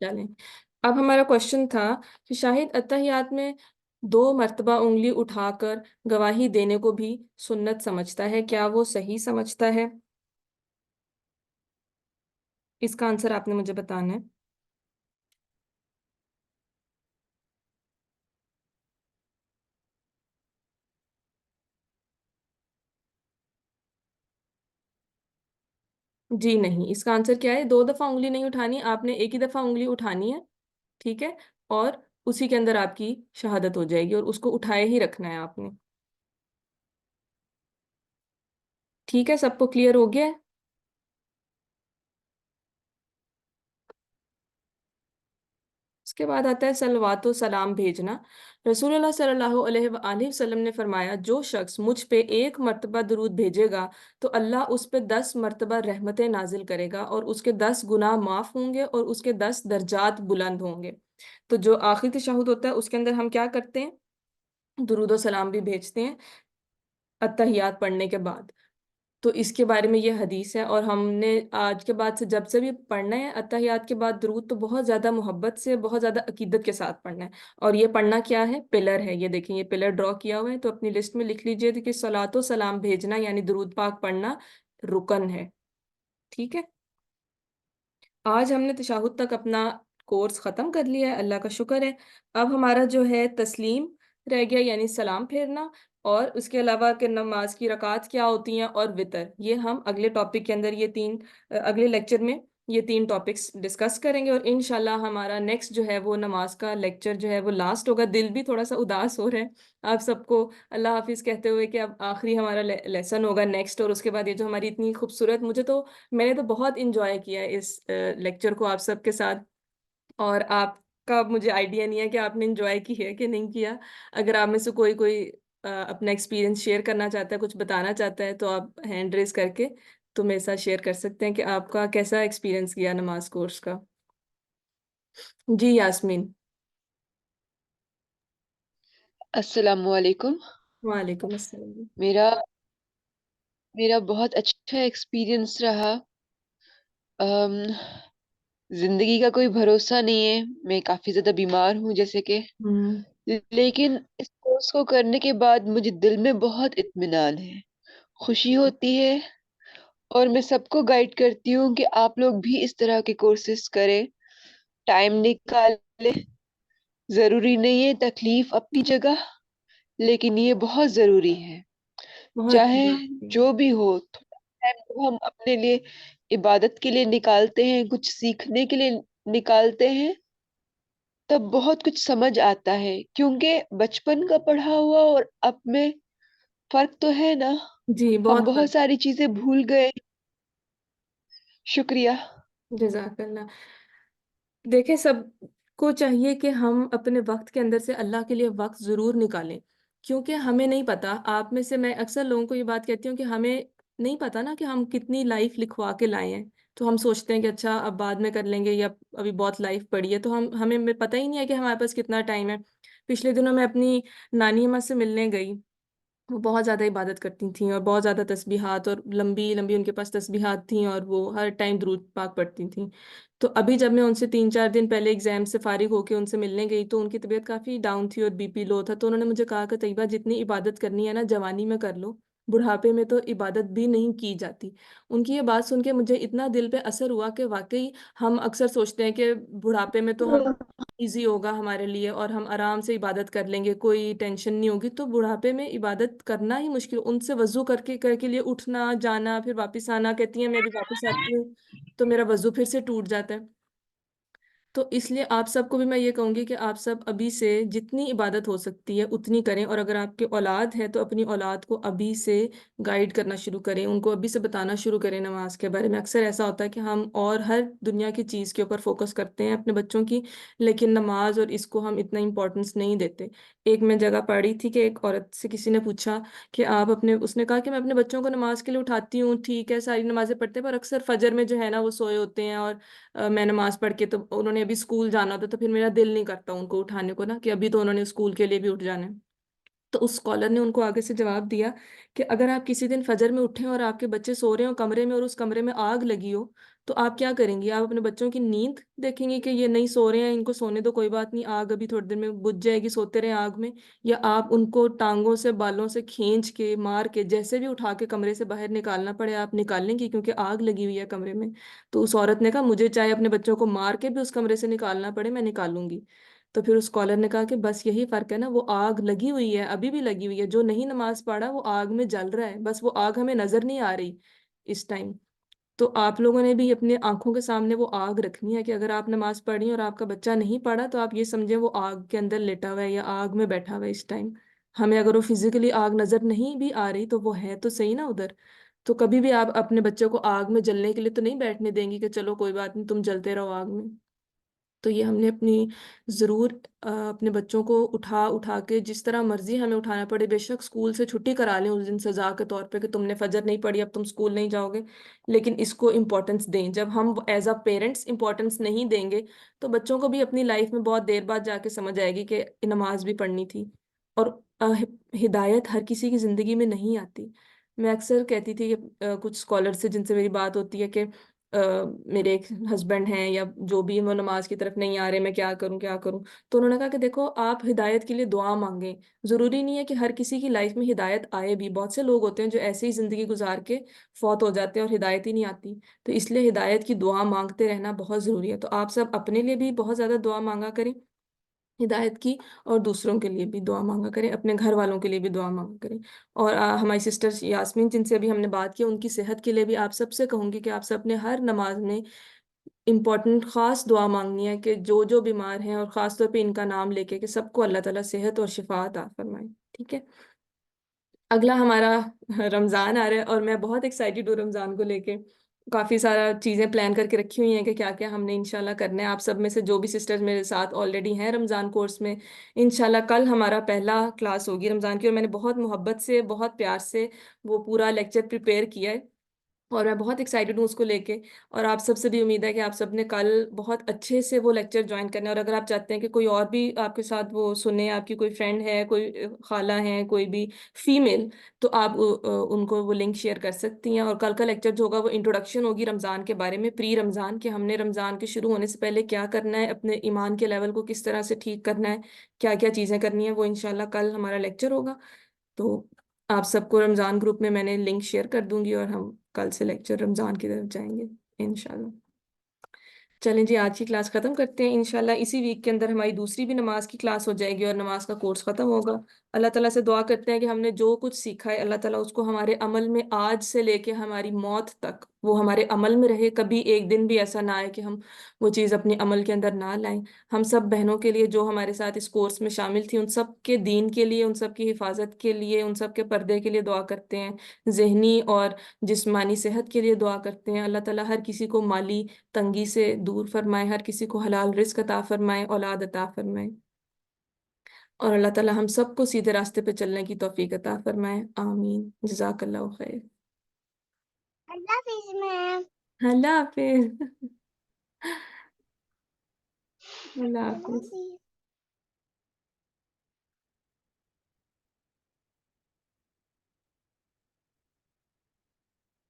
चलें। अब हमारा क्वेश्चन था कि शाहिद अत्तहियात में 2 मर्तबा उंगली उठाकर गवाही देने को भी सुन्नत समझता है, क्या वो सही समझता है? इसका आंसर आपने मुझे बताना है। जी नहीं, इसका आंसर क्या है? 2 दफा उंगली नहीं उठानी, आपने एक ही दफा उंगली उठानी है। ठीक है। और उसी के अंदर आपकी शहादत हो जाएगी और उसको उठाए ही रखना है आपने। ठीक है, सबको क्लियर हो गया है? उसके बाद आता है सलवातो सलाम भेजना। रसूलुल्लाह सल्लल्लाहु अलैहि वसल्लम ने फरमाया, जो शख्स मुझ पे 1 मर्तबा दुरूद भेजेगा तो अल्लाह उस पे 10 मर्तबा रहमतें नाजिल करेगा और उसके 10 गुनाह माफ होंगे और उसके 10 दर्जात बुलंद होंगे। तो जो आखिरी तशहुद होता है उसके अंदर हम क्या करते हैं? दुरूद और सलाम भी भेजते हैं अत्तहियात पढ़ने के बाद। तो इसके बारे में ये हदीस है और हमने आज के बाद से जब से भी पढ़ना है अत्तहियात के बाद दुरूद तो बहुत ज़्यादा मोहब्बत से, बहुत ज़्यादा अकीदत के साथ पढ़ना है। और ये पढ़ना क्या है? पिलर है। ये देखें, ये पिलर ड्रॉ किया हुआ है, तो अपनी लिस्ट में लिख लीजिए कि सलातो सलाम भेजना यानी दुरूद पाक पढ़ना रुकन है। ठीक है। आज हमने तशहुद तक अपना कोर्स ख़त्म कर लिया है, अल्लाह का शुक्र है। अब हमारा जो है तस्लीम रह गया, यानी सलाम फेरना। और उसके अलावा कि नमाज की रकात क्या होती हैं और वितर, ये हम अगले टॉपिक के अंदर अगले लेक्चर में ये 3 टॉपिक्स डिस्कस करेंगे। और इंशाल्लाह हमारा नेक्स्ट जो है वो नमाज का लेक्चर जो है वो लास्ट होगा। दिल भी थोड़ा सा उदास हो रहा है आप सबको अल्लाह हाफिज़ कहते हुए कि अब आखिरी हमारा लेसन होगा नेक्स्ट। और उसके बाद ये जो हमारी इतनी खूबसूरत, मैंने तो बहुत इंजॉय किया इस लेक्चर को आप सबके साथ। और आपका मुझे आइडिया नहीं है कि आपने इंजॉय की है कि नहीं किया। अगर आप में से कोई कोई अपना एक्सपीरियंस शेयर करना चाहता है, कुछ बताना चाहता है, तो आप हैंड रेस करके तो मेरे साथ शेयर कर सकते हैं कि आपका कैसा एक्सपीरियंस किया नमाज कोर्स का। जी यास्मीन। अस्सलामु अलैकुम। वालेकुम अस्सलाम। मेरा मेरा बहुत अच्छा एक्सपीरियंस रहा। अम, जिंदगी का कोई भरोसा नहीं है। मैं काफी ज्यादा बीमार हूँ जैसे कि, हम्म। लेकिन इस कोर्स को करने के बाद मुझे दिल में बहुत इत्मीनान है, खुशी होती है। और मैं सबको गाइड करती हूँ कि आप लोग भी इस तरह के कोर्सेज करें, टाइम निकालें। जरूरी नहीं है, तकलीफ अपनी जगह, लेकिन ये बहुत जरूरी है। बहुत अच्छी चाहे बात है। जो भी हो, थोड़ा टाइम जब हम अपने लिए इबादत के लिए निकालते हैं, कुछ सीखने के लिए निकालते हैं, तब बहुत कुछ समझ आता है। क्योंकि बचपन का पढ़ा हुआ और अब में फर्क तो है ना। जी हम बहुत बहुत फर्क। सारी चीजें भूल गए। शुक्रिया। जजाकल्ला। देखें, सबको चाहिए कि हम अपने वक्त के अंदर से अल्लाह के लिए वक्त ज़रूर निकालें। क्योंकि हमें नहीं पता, आप में से मैं अक्सर लोगों को ये बात कहती हूँ कि हमें नहीं पता ना कि हम कितनी लाइफ लिखवा के लाए हैं। तो हम सोचते हैं कि अच्छा अब बाद में कर लेंगे, या अभी बहुत लाइफ पड़ी है, तो हमें पता ही नहीं है कि हमारे पास कितना टाइम है। पिछले दिनों मैं अपनी नानी अम्मा से मिलने गई। वो बहुत ज़्यादा इबादत करती थी और बहुत ज़्यादा तस्बीहात, और लंबी लंबी उनके पास तस्बीहात थी, और वो हर टाइम दुरूद पाक पढ़ती थी। तो अभी जब मैं उनसे 3-4 दिन पहले एग्जाम से फारिग होकर उनसे मिलने गई तो उनकी तबीयत काफ़ी डाउन थी और बीपी लो था। तो उन्होंने मुझे कहा कि तैयबा, जितनी इबादत करनी है ना जवानी में कर लो, बुढ़ापे में तो इबादत भी नहीं की जाती। उनकी ये बात सुन के मुझे इतना दिल पे असर हुआ कि वाकई हम अक्सर सोचते हैं कि बुढ़ापे में तो हम इजी होगा हमारे लिए और हम आराम से इबादत कर लेंगे, कोई टेंशन नहीं होगी। तो बुढ़ापे में इबादत करना ही मुश्किल, उनसे वजू करके करके लिए उठना जाना फिर वापस आना, कहती हैं मैं भी वापस आती हूँ तो मेरा वजू फिर से टूट जाता है। तो इसलिए आप सबको भी मैं ये कहूँगी कि आप सब अभी से जितनी इबादत हो सकती है उतनी करें। और अगर आपके औलाद है तो अपनी औलाद को अभी से गाइड करना शुरू करें, उनको अभी से बताना शुरू करें नमाज के बारे में। अक्सर ऐसा होता है कि हम और हर दुनिया की चीज़ के ऊपर फोकस करते हैं अपने बच्चों की, लेकिन नमाज और इसको हम इतना इम्पोर्टेंस नहीं देते। एक मैं जगह पढ़ी थी कि एक औरत से किसी ने पूछा कि आप अपने, उसने कहा कि मैं अपने बच्चों को नमाज के लिए उठाती हूँ, ठीक है सारी नमाजें पढ़ते हैं, पर अक्सर फजर में जो है ना वो सोए होते हैं। और मैं नमाज पढ़ के, तो उन्होंने अभी स्कूल जाना होता तो फिर मेरा दिल नहीं करता उनको उठाने को ना, कि अभी तो उन्होंने स्कूल के लिए भी उठ जाना है। तो उस स्कॉलर ने उनको आगे से जवाब दिया कि अगर आप किसी दिन फजर में उठें और आपके बच्चे सो रहे हो कमरे में और उस कमरे में आग लगी हो, تو آپ کیا کریں گی؟ آپ اپنے بچوں کی نیند دیکھیں گے کہ یہ نہیں سو رہے ہیں، ان کو سونے دو، کوئی بات نہیں، آگ ابھی تھوڑی دیر میں بجھ جائے گی، سوتے رہے آگ میں؟ یا آپ ان کو ٹانگوں سے بالوں سے کھینچ کے مار کے جیسے بھی اٹھا کے کمرے سے باہر نکالنا پڑے آپ نکال لیں گی؟ کیونکہ آگ لگی ہوئی ہے کمرے میں۔ تو اس عورت نے کہا مجھے چاہے اپنے بچوں کو مار کے بھی اس کمرے سے نکالنا پڑے، میں نکالوں گی۔ تو پھر اس کالر نے کہا کہ بس یہی فرق ہے نا، وہ آگ لگی ہوئی ہے، ابھی بھی لگی ہوئی ہے، جو نہیں نماز پڑھا وہ آگ میں جل رہا ہے، بس وہ آگ ہمیں نظر نہیں آ رہی اس ٹائم۔ تو آپ لوگوں نے بھی اپنے آنکھوں کے سامنے وہ آگ رکھنی ہے کہ اگر آپ نماز پڑھ رہی ہیں اور آپ کا بچہ نہیں پڑھا تو آپ یہ سمجھیں وہ آگ کے اندر لیٹا ہوا ہے یا آگ میں بیٹھا ہوا ہے اس ٹائم۔ ہمیں اگر وہ فزیکلی آگ نظر نہیں بھی آ رہی تو وہ ہے تو صحیح نا ادھر۔ تو کبھی بھی آپ اپنے بچوں کو آگ میں جلنے کے لیے تو نہیں بیٹھنے دیں گی کہ چلو کوئی بات نہیں تم جلتے رہو آگ میں۔ تو یہ ہم نے اپنی ضرور اپنے بچوں کو اٹھا اٹھا کے جس طرح مرضی ہمیں اٹھانا پڑے، بے شک اسکول سے چھٹی کرا لیں اس دن سزا کے طور پہ کہ تم نے فجر نہیں پڑھی اب تم اسکول نہیں جاؤ گے، لیکن اس کو امپورٹنس دیں۔ جب ہم ایز اے پیرنٹس امپورٹنس نہیں دیں گے تو بچوں کو بھی اپنی لائف میں بہت دیر بعد جا کے سمجھ آئے گی کہ نماز بھی پڑھنی تھی۔ اور ہدایت ہر کسی کی زندگی میں نہیں آتی۔ میں اکثر کہتی تھی کہ کچھ اسکالر سے جن سے میری بات ہوتی ہے کہ میرے ایک ہسبینڈ ہیں یا جو بھی وہ نماز کی طرف نہیں آ رہے، میں کیا کروں کیا کروں؟ تو انہوں نے کہا کہ دیکھو آپ ہدایت کے لیے دعا مانگیں، ضروری نہیں ہے کہ ہر کسی کی لائف میں ہدایت آئے بھی، بہت سے لوگ ہوتے ہیں جو ایسے ہی زندگی گزار کے فوت ہو جاتے ہیں اور ہدایت ہی نہیں آتی۔ تو اس لیے ہدایت کی دعا مانگتے رہنا بہت ضروری ہے۔ تو آپ سب اپنے لیے بھی بہت زیادہ دعا مانگا کریں ہدایت کی، اور دوسروں کے لیے بھی دعا مانگا کریں، اپنے گھر والوں کے لیے بھی دعا مانگا کریں۔ اور ہماری سسٹر یاسمین جن سے ابھی ہم نے بات کی، ان کی صحت کے لیے بھی آپ سب سے کہوں گی کہ آپ سب اپنے ہر نماز میں امپورٹنٹ خاص دعا مانگنی ہے کہ جو جو بیمار ہیں اور خاص طور پہ ان کا نام لے کے کہ سب کو اللہ تعالیٰ صحت اور شفا عطا فرمائے۔ ٹھیک ہے؟ اگلا ہمارا رمضان آ رہا ہے اور میں بہت ایکسائٹیڈ ہوں رمضان کو لے کے۔ کافی سارا چیزیں پلان کر کے رکھی ہوئی ہیں کہ کیا کیا ہم نے انشاءاللہ کرنا ہے۔ آپ سب میں سے جو بھی سسٹرز میرے ساتھ آلریڈی ہیں رمضان کورس میں، انشاءاللہ کل ہمارا پہلا کلاس ہوگی رمضان کی، اور میں نے بہت محبت سے بہت پیار سے وہ پورا لیکچر پریپیئر کیا ہے اور میں بہت ایکسائٹیڈ ہوں اس کو لے کے۔ اور آپ سب سے بھی امید ہے کہ آپ سب نے کل بہت اچھے سے وہ لیکچر جوائن کرنا ہے، اور اگر آپ چاہتے ہیں کہ کوئی اور بھی آپ کے ساتھ وہ سنے، آپ کی کوئی فرینڈ ہے، کوئی خالہ ہیں، کوئی بھی فیمیل، تو آپ ان کو وہ لنک شیئر کر سکتی ہیں۔ اور کل کا لیکچر جو ہوگا وہ انٹروڈکشن ہوگی رمضان کے بارے میں، پری رمضان، کہ ہم نے رمضان کے شروع ہونے سے پہلے کیا کرنا ہے، اپنے ایمان کے لیول کو کس طرح سے ٹھیک کرنا ہے، کیا کیا چیزیں کرنی ہیں، وہ انشاءاللہ کل ہمارا لیکچر ہوگا۔ تو آپ سب کو رمضان گروپ میں میں نے لنک شیئر کر دوں گی اور ہم کل سے لیکچر رمضان کی طرف جائیں گے انشاءاللہ۔ چلیں جی آج کی کلاس ختم کرتے ہیں، انشاءاللہ اسی ویک کے اندر ہماری دوسری بھی نماز کی کلاس ہو جائے گی اور نماز کا کورس ختم ہوگا۔ اللہ تعالیٰ سے دعا کرتے ہیں کہ ہم نے جو کچھ سیکھا ہے اللہ تعالیٰ اس کو ہمارے عمل میں آج سے لے کے ہماری موت تک وہ ہمارے عمل میں رہے، کبھی ایک دن بھی ایسا نہ آئے کہ ہم وہ چیز اپنے عمل کے اندر نہ لائیں۔ ہم سب بہنوں کے لیے جو ہمارے ساتھ اس کورس میں شامل تھیں، ان سب کے دین کے لیے، ان سب کی حفاظت کے لیے، ان سب کے پردے کے لیے دعا کرتے ہیں، ذہنی اور جسمانی صحت کے لیے دعا کرتے ہیں۔ اللہ تعالیٰ ہر کسی کو مالی تنگی سے دور فرمائے، ہر کسی کو حلال رزق عطا فرمائے، اولاد عطا فرمائے، اور اللہ تعالیٰ ہم سب کو سیدھے راستے پہ چلنے کی توفیق عطا فرمائے، آمین۔ جزاک اللہ خیر۔ اللہ حافظ میم۔ اللہ حافظ۔ اللہ اللہ حافظ۔ حافظ۔